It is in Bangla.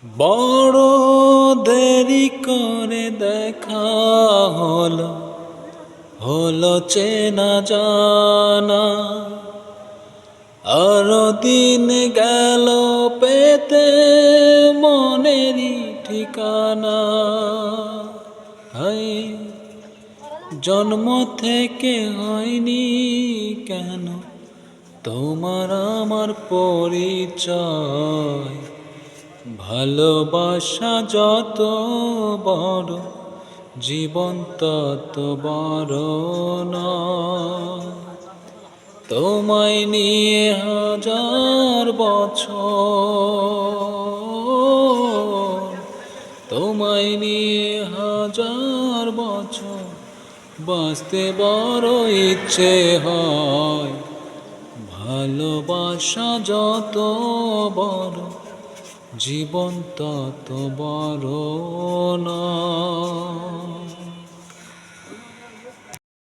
বড় দেরি করে দেখা হলো, হলো চেনা জানা। আরো দিন গেল পেতে মনেরই ঠিকানা। হাই, জন্ম থেকে হয়নি কেন তোমার আমার পরিচয়? ভালোবাসা যত বড়, জীবন তত বড় নয়। তোমায় নিয়ে হাজার বছর, তোমায় নিয়ে হাজার বছর বাঁচতে বড় ইচ্ছে হয়। ভালোবাসা যত বড়, জীবন তত বড় নয়।